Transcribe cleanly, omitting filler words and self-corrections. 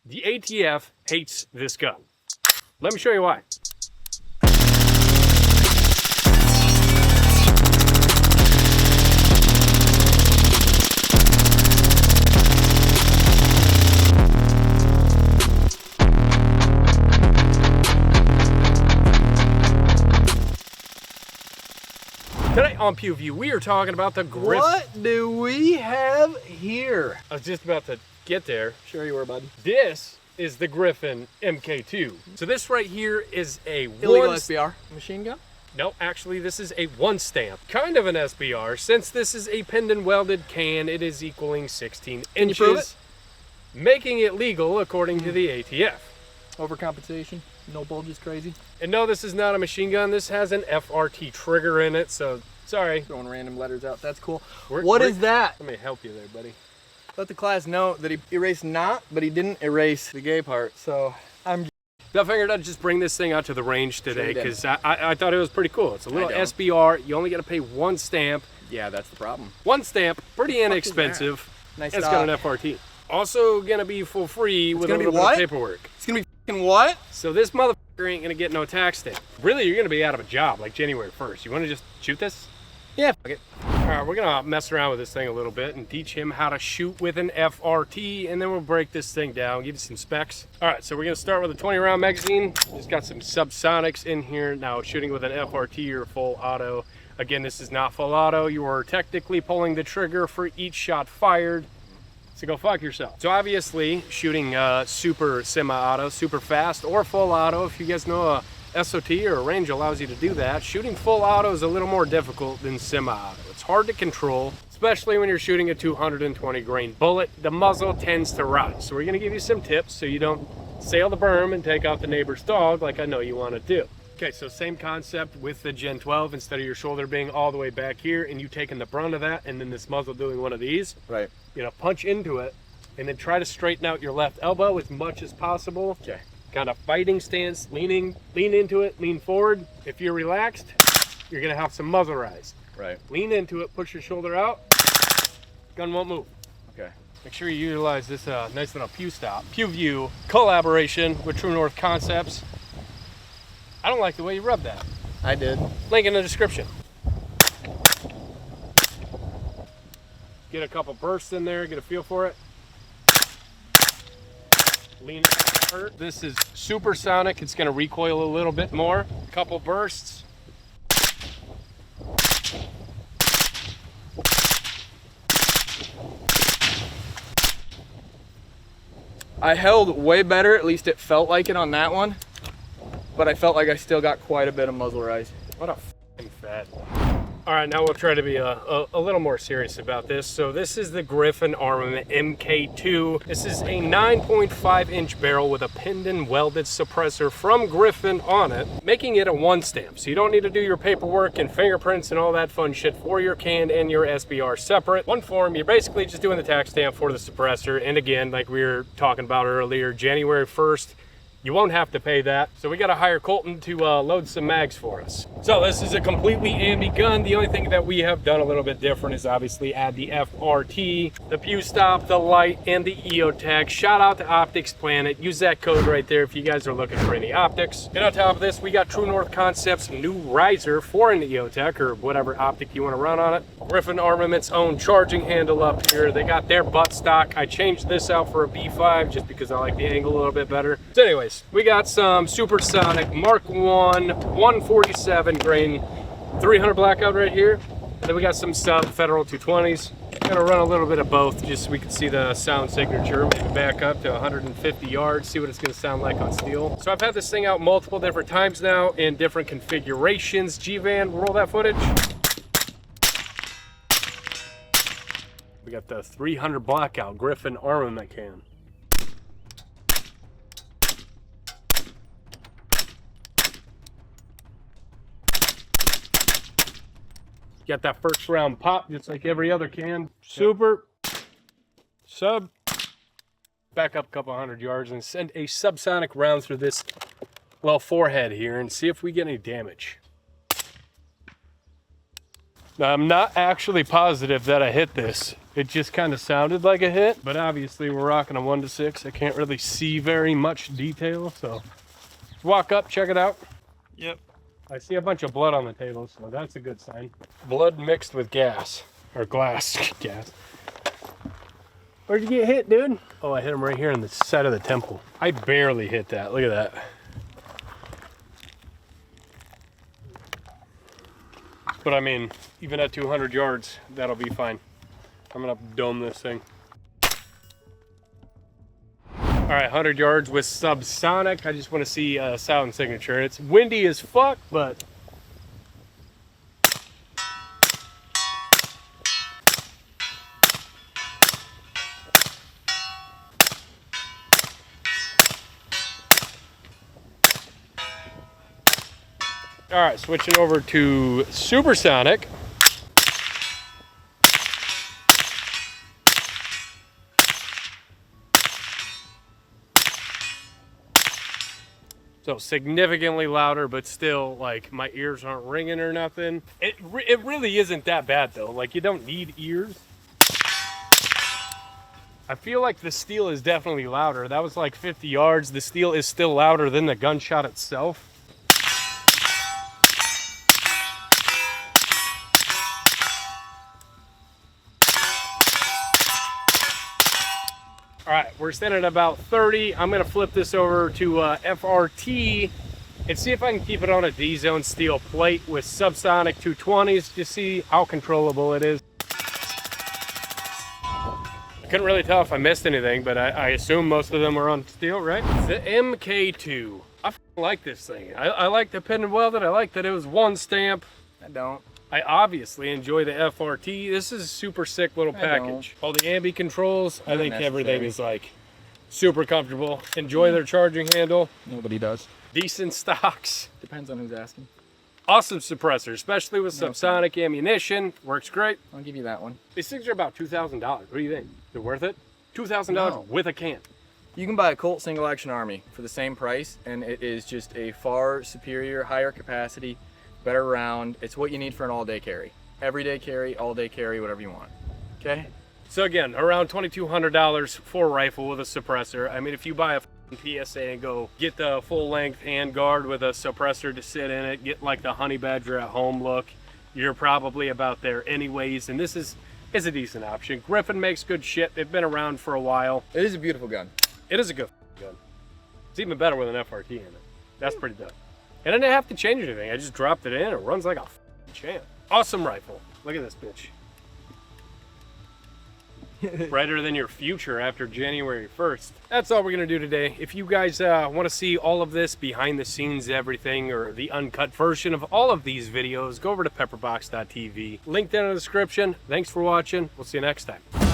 The ATF hates this gun. Let me show you why. Today on POV, we are talking about the Griffin. What do we have here? I was just about to get there. Sure you were, bud. This is the Griffin MK2. So this right here is a Illegal SBR machine gun? No, actually this is a one stamp. Kind of an SBR. Since this is a pinned and welded can, it is equaling 16 inches. Can you prove it? Making it legal according to the ATF. Overcompensation, no bulges crazy. And no, this is not a machine gun. This has an FRT trigger in it, so sorry. Throwing random letters out, that's cool. What What is that? Let me help you there, buddy. Let the class know that he erased not, but he didn't erase the gay part, so I'm... I figured I'd just bring this thing out to the range today because I thought it was pretty cool. It's a little I don't. SBR. You only got to pay one stamp. Yeah, that's the problem. One stamp, pretty inexpensive. Nice It's stock. got an FRT. Also gonna be for free with a gonna be little bit what? of paperwork. It's gonna be f***ing what? So this motherfucker ain't gonna get no tax stamp. Really, you're gonna be out of a job like January 1st. You wanna just shoot this? Yeah, fuck it. All right, we're gonna mess around with this thing a little bit and teach him how to shoot with an FRT, and then we'll break this thing down, give you some specs. All right, so we're gonna start with a 20 round magazine. It's got some subsonics in here. Now shooting with an FRT or full auto. Again, this is not full auto. You are technically pulling the trigger for each shot fired. So go fuck yourself. So obviously shooting super semi-auto, super fast, or full auto, if you guys know a SOT or a range allows you to do that, shooting full auto is a little more difficult than semi-auto. It's hard to control, especially when you're shooting a 220 grain bullet. The muzzle tends to rise. So we're gonna give you some tips so you don't sail the berm and take out the neighbor's dog like I know you wanna do. Okay, so same concept with the Gen 12. Instead of your shoulder being all the way back here and you taking the brunt of that and then this muzzle doing one of these, Right. you know, punch into it and then try to straighten out your left elbow as much as possible. Okay. Kind of fighting stance, lean into it, lean forward. If you're relaxed, you're gonna have some muzzle rise. Right. Lean into it, push your shoulder out, gun won't move. Okay. Make sure you utilize this nice little Pew Stop. Pew View collaboration with True North Concepts. I don't like the way you rub that. I did. Link in the description. Get a couple bursts in there, get a feel for it. Lean hurt. This is supersonic. It's going to recoil a little bit more. Couple bursts. I held way better, at least it felt like it on that one, but I felt like I still got quite a bit of muzzle rise. What a f***ing fat. All right, now we'll try to be a little more serious about this. So this is the Griffin Armament MK2. This is a 9.5 inch barrel with a pinned and welded suppressor from Griffin on it, making it a one stamp. So you don't need to do your paperwork and fingerprints and all that fun shit for your can and your SBR separate. One form, you're basically just doing the tax stamp for the suppressor. And again, like we were talking about earlier, January 1st, you won't have to pay that. So we gotta hire Colton to load some mags for us. So this is a completely ambi gun. The only thing that we have done a little bit different is obviously add the FRT, the Pew Stop, the light, and the EO tag. Shout out to Optics Planet. Use that code right there if you guys are looking for any optics. And on top of this, we got True North Concepts' new riser for an EO tech or whatever optic you wanna run on it. Griffin Armament's own charging handle up here. They got their butt stock. I changed this out for a B5 just because I like the angle a little bit better. So anyways, we got some supersonic Mark 1 147 grain 300 blackout right here, and then we got some sub Federal 220s. Gonna run a little bit of both just so we can see the sound signature. Maybe back up to 150 yards, see what it's gonna sound like on steel. So I've had this thing out multiple different times now in different configurations. G-Van, roll that footage. We got the 300 blackout Griffin Armament can. Got that first round pop, just like every other can. Super, sub, back up a couple hundred yards and send a subsonic round through this, well, forehead here and see if we get any damage. Now, I'm not actually positive that I hit this. It just kind of sounded like a hit, but obviously we're rocking a 1-6. I can't really see very much detail, so walk up, check it out. Yep. I see a bunch of blood on the table, so that's a good sign. Blood mixed with gas, or glass gas. Where'd you get hit, dude? Oh, I hit him right here in the side of the temple. I barely hit that. Look at that. But I mean, even at 200 yards, that'll be fine. I'm gonna dome this thing. All right, 100 yards with subsonic. I just want to see a sound signature. It's windy as fuck, but all right, switching over to supersonic. So significantly louder, but still, like, my ears aren't ringing or nothing. It really isn't that bad though. Like, you don't need ears. I feel like the steel is definitely louder. That was like 50 yards. The steel is still louder than the gunshot itself. All right, we're standing at about 30. I'm gonna flip this over to FRT and see if I can keep it on a D-zone steel plate with subsonic 220s to see how controllable it is. I couldn't really tell if I missed anything, but I assume most of them are on steel, right? The MK2. I like this thing. I like the pin and welded. I like that it was one stamp. I don't. I obviously enjoy the FRT. This is a super sick little package. All the ambi controls, I think everything is like super comfortable. Enjoy their charging handle. Nobody does. Decent stocks. Depends on who's asking. Awesome suppressor, especially with subsonic ammunition. Works great. I'll give you that one. These things are about $2,000. What do you think? They're worth it? $2,000 with a can. You can buy a Colt single action Army for the same price, and it is just a far superior, higher capacity, better round. It's what you need for an all-day carry. Everyday carry, all-day carry, whatever you want. Okay? So again, around $2,200 for a rifle with a suppressor. I mean, if you buy a PSA and go get the full-length handguard with a suppressor to sit in it, get like the honey badger at home look, you're probably about there anyways. And this is a decent option. Griffin makes good shit. They've been around for a while. It is a beautiful gun. It is a good gun. It's even better with an FRT in it. That's pretty dope. And I didn't have to change anything. I just dropped it in. It runs like a champ. Awesome rifle. Look at this bitch. Brighter than your future after January 1st. That's all we're gonna do today. If you guys want to see all of this behind the scenes, everything, or the uncut version of all of these videos, go over to pepperbox.tv. Link down in the description. Thanks for watching. We'll see you next time.